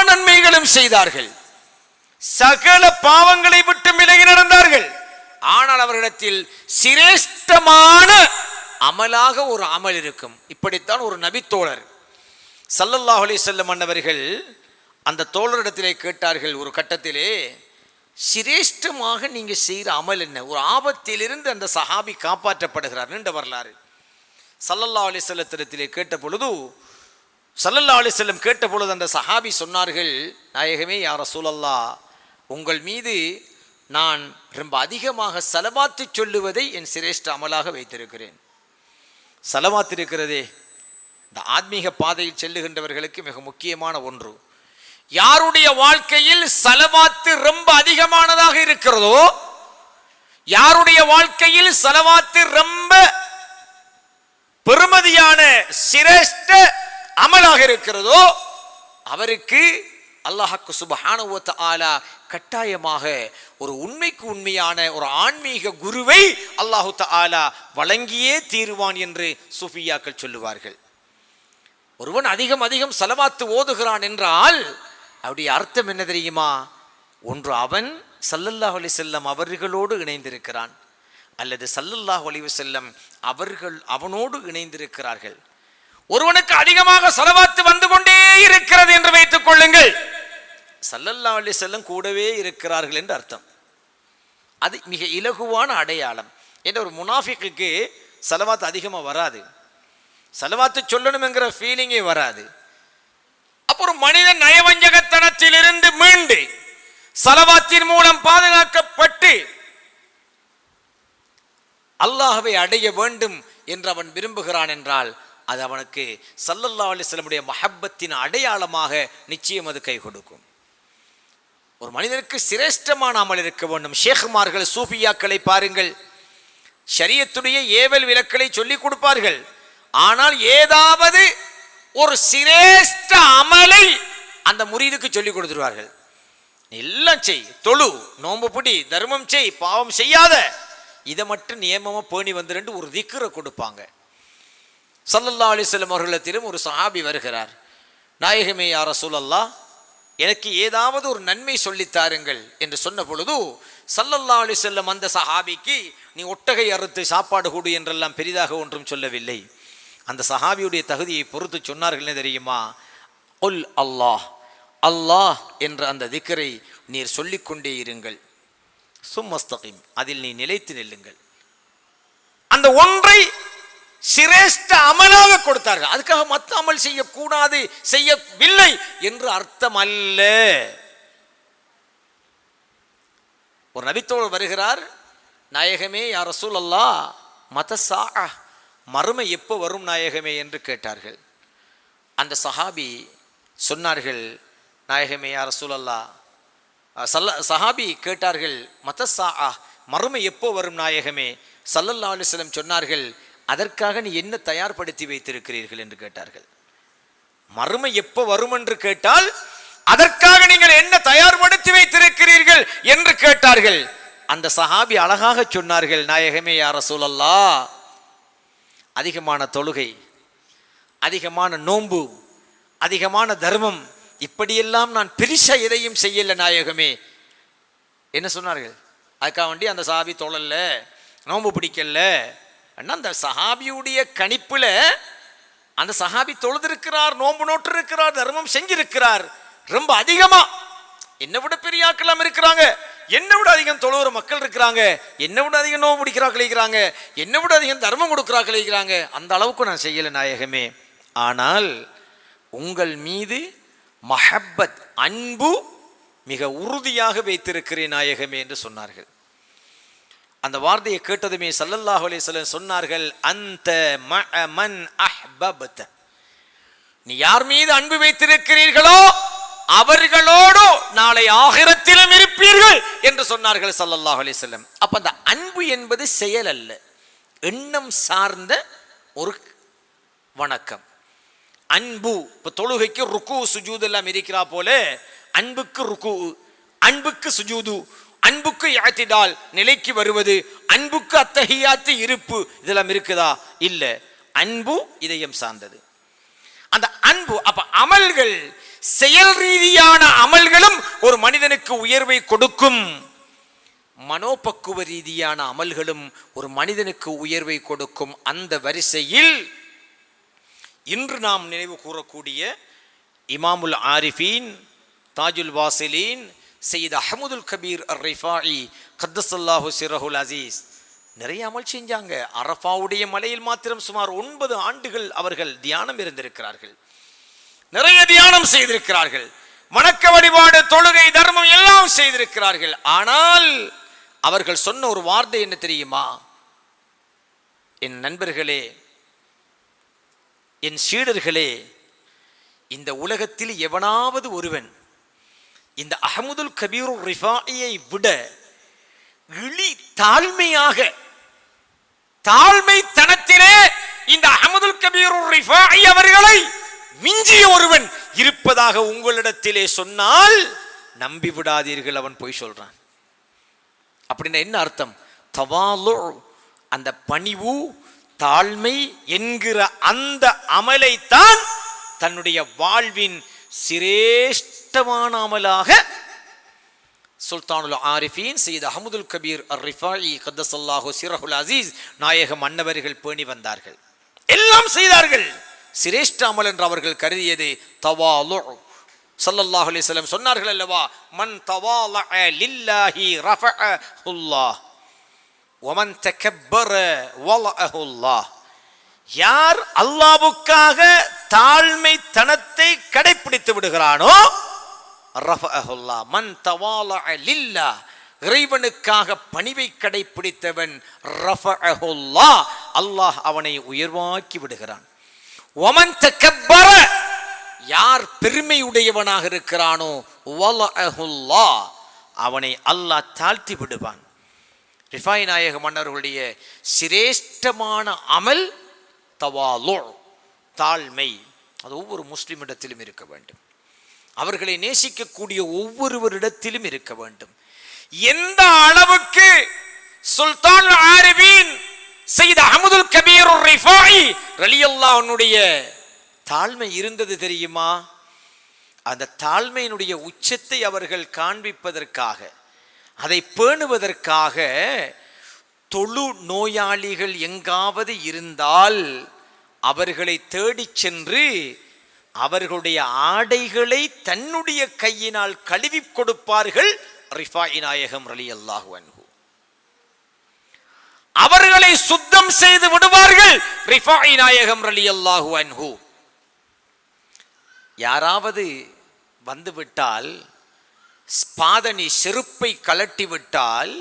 நன்மைகளும் செய்தார்கள், சகல பாவங்களை விட்டு விலகி நடந்தார்கள். ஆனால் அவர்களிடத்தில் சிரேஷ்டமான அமலாக ஒரு அமல் இருக்கும். இப்படித்தான் ஒரு நபி தோழர் ஸல்லல்லாஹு அலைஹி வஸல்லம் அன்னவர்கள் அந்த தோழரிடத்திலே கேட்டார்கள். ஒரு கட்டத்திலே, சிரேஷ்டமாக நீங்க செய்கிற அமல் என்ன? ஒரு ஆபத்திலிருந்து அந்த சஹாபி காப்பாற்றப்படுகிறார், நீண்ட வரலாறு. ஸல்லல்லாஹு அலைஹி வஸல்லத்திலே கேட்ட பொழுது, ஸல்லல்லாஹு அலைஹி வஸல்லம் கேட்ட பொழுது அந்த சஹாபி சொன்னார்கள், நாயகமே யா ரசூலல்லாஹ், உங்கள் மீது நான் ரொம்ப அதிகமாக ஸலவாத்து சொல்லுவதை என் சிரேஷ்ட அமலாக வைத்திருக்கிறேன். ஸலவாத் இருக்கிறதே, இந்த ஆத்மீக பாதையில் செல்லுகின்றவர்களுக்கு மிக முக்கியமான ஒன்று. யாருடைய வாழ்க்கையில் ஸலவாத்து ரொம்ப அதிகமானதாக இருக்கிறதோ, யாருடைய வாழ்க்கையில் ஸலவாத்து ரொம்ப பெருமதியான சிரேஷ்ட அமலாக இருக்கிறதோ, அவருக்கு அல்லாஹ்க்கு சுப்ஹானஹு வ தஆலா கட்டாயமாக ஒரு உண்மைக்கு உண்மையான ஒரு ஆன்மீக குருவை அல்லாஹு தஆலா வழங்கியே தீருவான் என்று சூஃபியாக்கள் சொல்லுவார்கள். ஒருவன் அதிகம் அதிகம் ஸலவாத்து ஓதுகிறான் என்றால் அவருடைய அர்த்தம் என்ன தெரியுமா? ஒன்று அவன் ஸல்லல்லாஹு அலைஹி வஸல்லம் அவர்களோடு இணைந்திருக்கிறான், அல்லது ஸல்லல்லாஹு அலைஹி வஸல்லம் அவர்கள் அவனோடு இணைந்திருக்கிறார்கள். ஒருவனுக்கு அதிகமாக ஸலவாத்து வந்து கொண்டே இருக்கிறது என்று வைத்துக் கொள்ளுங்கள், ஸல்லல்லாஹு அலைஹி வஸல்லம் கூடவே இருக்கிறார்கள் என்று அர்த்தம். அது மிக இலகுவான அடையாளம். என்ற ஒரு முனாஃபிக்குக்கு ஸலவாத்து அதிகமாக வராது, ஸலவாத்து சொல்லணும் என்கிற ஃபீலிங்கே வராது. அப்போ ஒரு மனிதன் நயவஞ்சகத்தனத்திலிருந்து மீண்டு ஸலவாத்தின் மூலம் பாதுகாக்கப்பட்டு அல்லாஹ்வை அடைய வேண்டும் என்று அவன் விரும்புகிறான் என்றால் அது அவனுக்கு ஸல்லல்லாஹு அலைஹி வஸல்லமுடைய மஹப்பத்தின் அடையாளமாக நிச்சயம் அது கை கொடுக்கும். ஒரு மனிதனுக்கு சிரேஷ்டமான அமல் இருக்க வேண்டும். ஷேഖ்மார்கள் சூஃபியாக்களை பாருங்கள், ஷரியத்துடைய ஏவல் விலக்களை சொல்லிக் கொடுப்பார்கள், ஆனால் ஏதாவது ஒரு சிரேஷ்ட அமலை அந்த முரீதுக்கு சொல்லிக் கொடுத்துருவார்கள். எல்லாம் செய், தொழு, நோன்பு பிடி, தர்மம் செய், பாவம் செய்யாத, இதை மட்டும் நியமமா பேணி வந்துட்டு ஒரு திக்ரை கொடுப்பாங்க. ஸல்லல்லாஹு அலைஹி வஸல்லம் அவர்களிடத்திலும் ஒரு சஹாபி வருகிறார். நாயகமே யா ரசூலல்லாஹ், எனக்கு ஏதாவது ஒரு நன்மை சொல்லித்தாருங்கள் என்று சொன்ன பொழுது ஸல்லல்லாஹு அலைஹி வஸல்லம் அந்த சஹாபிக்கு நீ ஒட்டகை அறுத்து சாப்பாடு கொடு என்றெல்லாம் பெரிதாக ஒன்றும் சொல்லவில்லை. அந்த சஹாபியுடைய தகுதியை பொறுத்து சொன்னார்கள் என்ன தெரியுமா? குல் அல்லாஹ், அல்லாஹ் என்ற அந்த திக்ரை நீர் சொல்லிக்கொண்டே இருங்கள், சும்மஸ்தகீம், அதில் நீ நிலைத்து நில்லுங்கள். அந்த ஒன்றை சிரேஷ்ட அமலாக கொடுத்தார்கள். அதுக்காக மற்ற அமல் செய்யக்கூடாது, செய்யவில்லை என்று அர்த்தம் அல்ல. ஒரு நபித்தோழர் வருகிறார், நாயகமே யா ரசூலல்லாஹ், மதஸாஅ, மறுமை எப்போ வரும் நாயகமே என்று கேட்டார்கள். அந்த சஹாபி சொன்னார்கள், நாயகமே யா ரசூலல்லாஹ், சஹாபி கேட்டார்கள், மதஸாஅ, மறுமை எப்போ வரும் நாயகமே? ஸல்லல்லாஹு அலைஹி வஸல்லம் சொன்னார்கள், அதற்காக நீ என்ன தயார்படுத்தி வைத்திருக்கிறீர்கள் என்று கேட்டார்கள். மறுமை எப்போ வரும் என்று கேட்டால் அதற்காக நீங்கள் என்ன தயார்படுத்தி வைத்திருக்கிறீர்கள் என்று கேட்டார்கள். அந்த சஹாபி அழகாக சொன்னார்கள், நாயகமே யா ரசூலல்லாஹ், அதிகமான தொழுகை, அதிகமான நோன்பு, அதிகமான தர்மம், இப்படியெல்லாம் நான் பெரிசா எதையும் செய்யல நாயகமே. என்ன சொன்னார்கள்? அதுக்காக வேண்டி அந்த சஹாபி தொழல்ல, நோன்பு பிடிக்கல. அந்த சஹாபியுடைய கணிப்புல அந்த சஹாபி தொழுதிருக்கிறார், நோன்பு நோட்டு இருக்கிறார், தர்மம் செஞ்சிருக்கிறார். ரொம்ப அதிகமா என்னை விட பெரிய ஆட்கள் இருக்கிறாங்க, என்னை விட அதிகம் தொழுகிற மக்கள் இருக்கிறாங்க, என்னை விட அதிகம் நோன்பு பிடிக்கிறார்கள் இருக்கிறாங்க, என்னை விட அதிகம் தர்மம் கொடுக்கிறார்கள் இருக்கிறாங்க. அந்த அளவுக்கு நான் செய்யல நாயகமே. ஆனால் உங்கள் மீது மஹப்பத் அன்பு மிக உறுதியாக வைத்திருக்கிறேன் நாயகமே என்று சொன்னார்கள். அந்த வார்த்தையை கேட்டதுமே ஸல்லல்லாஹு அலைஹி வஸல்லம் சொன்னார்கள், அந்த மன் அஹ்பப்த, நீ யார் மீது அன்பு வைத்திருக்கிறீர்களோ அவர்களோடு நாளை ஆகிரத்திலும் இருப்பீர்கள் என்று சொன்னார்கள் ஸல்லல்லாஹு அலைஹி வஸல்லம். அப்ப அந்த அன்பு என்பது செயல் அல்ல, எண்ணம் சார்ந்த ஒரு வணக்கம். அன்பு இப்ப தொழுகைக்கு ருக்கு சுஜூத் எல்லாம் இருக்கிறா போல அன்புக்கு ருக்கு, அன்புக்கு சுஜூது, அன்புக்கு இஅ்திதால் நிலைக்கு வருவது, அன்புக்கு அத்தஹியாத்து இருப்பு, இதெல்லாம் இருக்குதா? இல்ல. அன்பு இதயம் சார்ந்தது. அந்த அன்பு அப்ப அமல்கள், செயல் ரீதியான அமல்களும் ஒரு மனிதனுக்கு உயர்வை கொடுக்கும். மனோபக்குவ ரீதியான அமல்களும் ஒரு மனிதனுக்கு உயர்வை கொடுக்கும். அந்த வரிசையில் இன்று நாம் நினைவு கூறக்கூடிய இமாமுல் ஆரிஃபீன், தாஜுல் வாசிலீன், சையத் அஹ்மதுல் கபீர் அர்-ரிஃபாயி கத்தஸல்லாஹு சிர்ரஹுல் அசீஸ் நிறைய அமல் செஞ்சாங்க. அரஃபாவுடைய மலையில் மாத்திரம் சுமார் 9 ஆண்டுகள் அவர்கள் தியானம் இருந்திருக்கிறார்கள். நிறைய தியானம் செய்திருக்கிறார்கள். வணக்க வழிபாடு, தொழுகை, தர்மம் எல்லாம் செய்திருக்கிறார்கள். ஆனால் அவர்கள் சொன்ன ஒரு வார்த்தை என்ன தெரியுமா? என் நண்பர்களே, என் சீடர்களே, இந்த உலகத்தில் எவனாவது ஒருவன் இந்த அஹ்மதுல் கபீர் ரிஃபாயியை விட தாழ்மையாக, தாழ்மைத்தனத்திலே இந்த அஹ்மதுல் கபீர் ரிஃபாயி அவர்களை மிஞ்சிய ஒருவன் இருப்பதாக உங்களிடத்திலே சொன்னால் நம்பி விடாதீர்கள், அவன் பொய் சொல்றான். அப்படின்னா என்ன அர்த்தம்? தவாலு, அந்த பணிவு, தாழ்மை என்கிற அந்த அமலைத்தான் தன்னுடைய வாழ்வின் சிரேஷ்டமான அமலாக சுல்தானுல் ஆரிஃபீன் சையத் அஹ்மதுல் கபீர் அர்-ரிஃபாயி கத்தஸல்லாஹு சிர்ரஹுல் அசீஸ் நாயகம் மன்னவர்கள் பேணி வந்தார்கள். எல்லாம் செய்தார்கள். சிரேஷ்ட அமல் என்று அவர்கள் கருதியது தவாலு. ஸல்லல்லாஹு அலைஹி வஸல்லம் சொன்னார்கள் அல்லவா, மன் தவாலஅ லில்லாஹி ரஃபஅஹுல்லாஹ் வமன் தகப்பர வலஅஹுல்லாஹ். யார் அல்லாஹ்வுக்காக தாழ்மைத்தனத்தை கடைப்பிடித்து விடுகிறானோ ரஃபஅஹுல்லாஹ். மன் தவாலஅ லில்லாஹ், இறைவனுக்காக பணிவை கடைப்பிடித்தவன் ரஃபஅஹுல்லாஹ், அல்லாஹ் அவனை உயர்வாக்கி விடுகிறான். வமன் தகப்பர, யார் பெருமையுடையவனாக இருக்கிறானோ வலஅஹுல்லாஹ், அவனை அல்லாஹ் தாழ்த்தி விடுவான். ரிஃபாயி நாயக மன்னர்களுடைய சிரேஷ்டமான அமல் தவாலு, தாழ்மை. அது ஒவ்வொரு முஸ்லிமிடத்திலும் இருக்க வேண்டும். அவர்களை நேசிக்கக்கூடிய ஒவ்வொருவரிடத்திலும் இருக்க வேண்டும். எந்த அளவுக்கு சுல்தான் ஆரிஃபீன் சையத் அஹ்மதுல் கபீர் ரிஃபாயி ரலியல்லாஹு அன்ஹுடைய தாழ்மை இருந்தது தெரியுமா? அந்த தாழ்மையினுடைய உச்சத்தை அவர்கள் காண்பிப்பதற்காக, அதை பேணுவதற்காக தொழு நோயாளிகள் எங்காவது இருந்தால் அவர்களை தேடிச் சென்று அவர்களுடைய ஆடைகளை தன்னுடைய கையினால் கழுவி கொடுப்பார்கள் ரிஃபாயி நாயகம் ரலியல்லாஹு அன்ஹு. அவர்களை சுத்தம் செய்து விடுவார்கள் ரிஃபாயி நாயகம் ரலியல்லாஹு அன்ஹு. யாராவது வந்துவிட்டால், பாதணி செருப்பை கலட்டி விட்டால்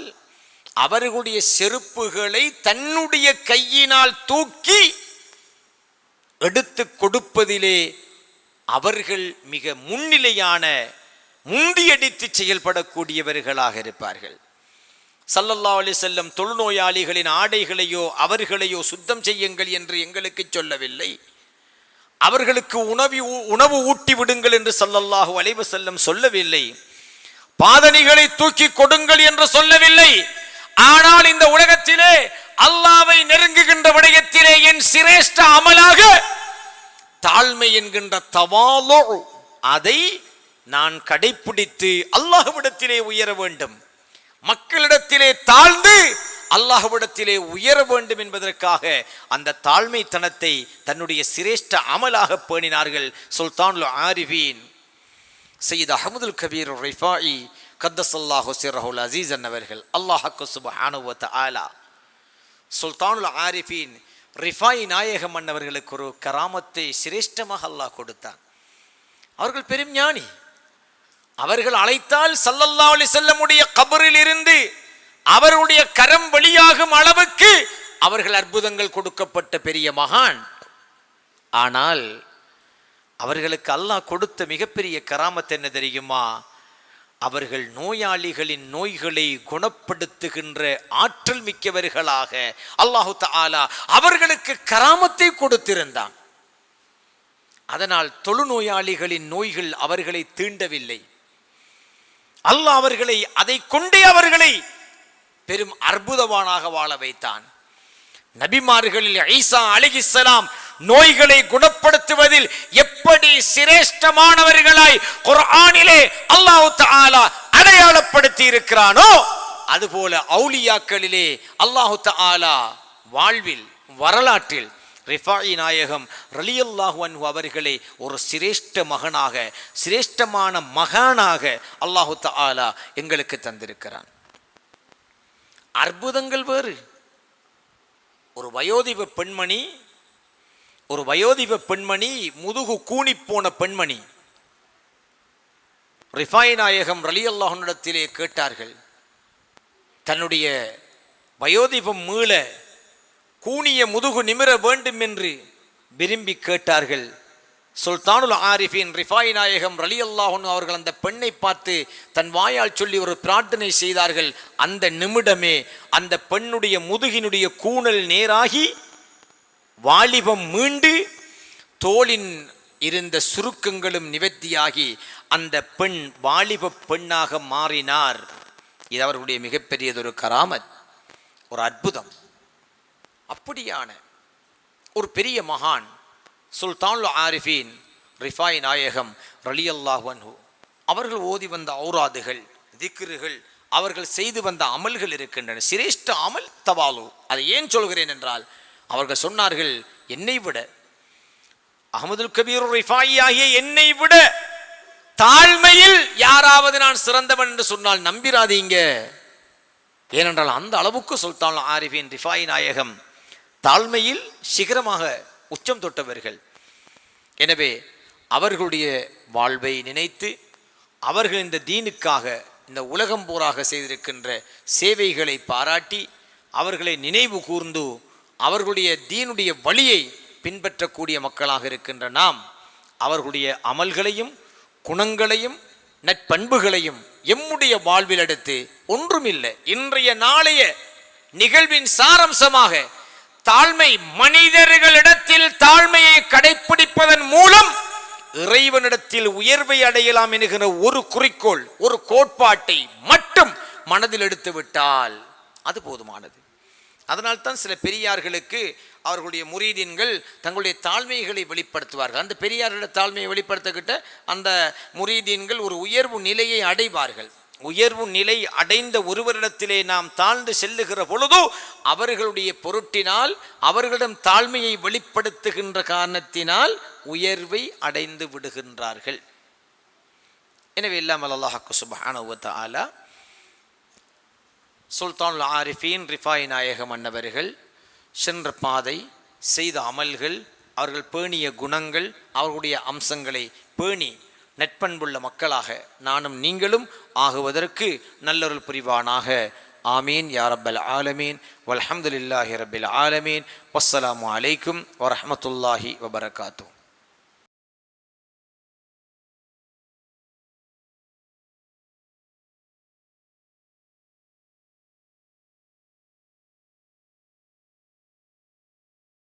அவர்களுடைய செருப்புகளை தன்னுடைய கையினால் தூக்கி எடுத்து கொடுப்பதிலே அவர்கள் மிக முன்னிலையான, முந்தியடித்து செயல்படக்கூடியவர்களாக இருப்பார்கள். ஸல்லல்லாஹு அலைஹி வஸல்லம் தொழுநோயாளிகளின் ஆடைகளையோ அவர்களையோ சுத்தம் செய்யுங்கள் என்று எங்களுக்கு சொல்லவில்லை. அவர்களுக்கு உணவு ஊட்டி விடுங்கள் என்று ஸல்லல்லாஹு அலைஹி வஸல்லம் சொல்லவில்லை. பாதணிகளை தூக்கி கொடுங்கள் என்று சொல்லவில்லை. ஆனால் இந்த உலகத்திலே அல்லாஹ்வை நெருங்குகின்ற விடயத்திலே என் சிரேஷ்ட அமலாக தாழ்மை என்கின்ற தவாலு, அதை நான் கடைப்பிடித்து அல்லாஹ்விடத்திலே உயர வேண்டும், மக்களிடத்திலே தாழ்ந்து அல்லாஹ்விடத்திலே உயர வேண்டும் என்பதற்காக அந்த தாழ்மைத்தனத்தை தன்னுடைய சிரேஷ்ட அமலாக பேணினார்கள் சுல்தானுல் ஆரிஃபீன் சையத் அஹ்மதுல் கபீர் ரிஃபாயி கத்தஸல்லாஹு சிர்ரஹுல் அசீஸ் அவர்கள். அல்லாஹ் சுப்ஹானஹு வ தஆலா சுல்தானுல் ஆரிஃபீன் ரிஃபாயி நாயகம் அன்னவர்களுக்கு ஒரு கராமத்தை சிரேஷ்டமாக அல்லாஹ் கொடுத்தான். அவர்கள் பெரும் ஞானி. அவர்கள் அழைத்தால் ஸல்லல்லாஹு அலைஹி வஸல்லமுடைய கபரில் இருந்து அவருடைய கரம் வெளியாகும் அளவுக்கு அவர்கள் அற்புதங்கள் கொடுக்கப்பட்ட பெரிய மகான். ஆனால் அவர்களுக்கு அல்லாஹ் கொடுத்த மிகப்பெரிய கராமத் என்ன தெரியுமா? அவர்கள் நோயாளிகளின் நோய்களை குணப்படுத்துகின்ற ஆற்றல் மிக்கவர்களாக அல்லாஹு தஆலா அவர்களுக்கு கராமத்தை கொடுத்திருந்தான். அதனால் தொழுநோயாளிகளின் நோய்கள் அவர்களை தீண்டவில்லை. அல்லாஹ் அவர்களை அதை கொண்டே அவர்களை பெரும் அற்புதவானாக வாழ வைத்தான். நபிமார்களில் ஈசா அலைஹிஸ்ஸலாம் நோய்களை குணப்படுத்துவதில் எப்படி சிரேஷ்டமானவர்களாய் குர்ஆனிலே அல்லாஹ் தஆலா அடையாளப்படுத்தி இருக்கிறானோ, அதுபோல அவுலியாக்களிலே அல்லாஹ் தஆலா வாழ்வில் வரலாற்றில் ரிஃபாயி நாயகம் ரலியல்லாஹு அன்ஹு அவர்களை ஒரு சிரேஷ்ட மகனாக சிரேஷ்டமான மகானாக அல்லாஹ் தஆலா எங்களுக்கு தந்திருக்கிறான். அற்புதங்கள் வேறு. ஒரு வயோதிப பெண்மணி முதுகு கூனிப்போன பெண்மணி ரிஃபாயி நாயகம் ரலியல்லாஹு அன்ஹு கேட்டார்கள். தன்னுடைய வயோதிபம் மீள கூனிய முதுகு நிமிர வேண்டும் என்று விரும்பி கேட்டார்கள். சுல்தானுல் ஆரிஃபின் ரிஃபாயி நாயகம் ரலியல்லாஹு அன்ஹு அவர்கள் அந்த பெண்ணை பார்த்து தன் வாயால் சொல்லி ஒரு பிரார்த்தனை செய்தார்கள். அந்த நிமிடமே அந்த பெண்ணுடைய முதுகினுடைய கூணல் நேராகி வாலிபம் மீண்டு தோளின் இருந்த சுருக்கங்களும் நிவர்த்தியாகி அந்த பெண் வாலிப பெண்ணாக மாறினார். இது அவர்களுடைய மிகப்பெரியதொரு கராமத், ஒரு அற்புதம். அப்படியான ஒரு பெரிய மகான் சுல்தானுல் ஆரிஃபின் ரிஃபாயி நாயகம் ரலியல்லாஹு அன்ஹு அவர்கள் ஓதி வந்த ஔராதுகள், திக்ருகள், அவர்கள் செய்து வந்த அமல்கள் இருக்கின்றன. சிரேஷ்ட அமல் தவாலு. அதை ஏன் சொல்கிறேன் என்றால், அவர்கள் சொன்னார்கள், என்னை விட அஹ்மதுல் கபீர் ரிஃபாயி ஆகிய என்னை விட தாழ்மையில் யாராவது நான் சிறந்தவன் என்று சொன்னால் நம்பிராதீங்க. ஏனென்றால் அந்த அளவுக்கு சுல்தானுல் ஆரிஃபின் ரிஃபாயி நாயகம் தாழ்மையில் சிகரமாக உச்சம் தொட்டவர்கள். எனவே அவர்களுடைய வாழ்வை நினைத்து அவர்கள் இந்த தீனுக்காக இந்த உலகம் போராக செய்திருக்கின்ற சேவைகளை பாராட்டி அவர்களை நினைவு கூர்ந்து அவர்களுடைய தீனுடைய வழியை பின்பற்றக்கூடிய மக்களாக இருக்கின்ற நாம் அவர்களுடைய அமல்களையும் குணங்களையும் நற்பண்புகளையும் எம்முடைய வாழ்வில் எடுத்து ஒன்றுமில்லை. இன்றைய நாளைய நிகழ்வின் சாரம்சமாக தாழ்மை, மனிதர்களிடத்தில் தாழ்மையை கடைப்பிடிப்பதன் மூலம் இறைவனிடத்தில் உயர்வை அடையலாம் என்கிற ஒரு குறிக்கோள், ஒரு கோட்பாட்டை மட்டும் மனதில் எடுத்து விட்டால் அது போதுமானது. அதனால்தான் சில பெரியார்களுக்கு அவர்களுடைய முரீதீன்கள் தங்களுடைய தாழ்மைகளை வெளிப்படுத்துவார்கள். அந்த பெரியாரோட தாழ்மையை வெளிப்படுத்தக்கிட்ட அந்த முரீதீன்கள் ஒரு உயர்வு நிலையை அடைவார்கள். உயர்வு நிலை அடைந்த ஒருவரிடத்திலே நாம் தாழ்ந்து செல்லுகிற பொழுதோ அவர்களுடைய பொருட்டினால் அவர்களிடம் தாழ்மையை வெளிப்படுத்துகின்ற காரணத்தினால் உயர்வை அடைந்து விடுகின்றார்கள். எனவே இல்லாமல் அல்லாஹ் சுப்ஹானஹு வ தஆலா சுல்தானுல் ஆரிஃபீன் ரிஃபாயி நாயகம் அன்னவர்கள் சென்ற பாதை, செய்த அமல்கள், அவர்கள் பேணிய குணங்கள், அவர்களுடைய அம்சங்களை பேணி நட்பண்புள்ள மக்களாக நானும் நீங்களும் ஆகுவதற்கு நல்லொருள் புரிவானாக. ஆமீன் யா ரப்பல் ஆலமீன். வல்ஹம்துலில்லாஹி ரப்பில் ஆலமீன். வஸ்ஸலாமு அலைக்கும் வரஹ்மத்துல்லாஹி வபரகாத்துஹு.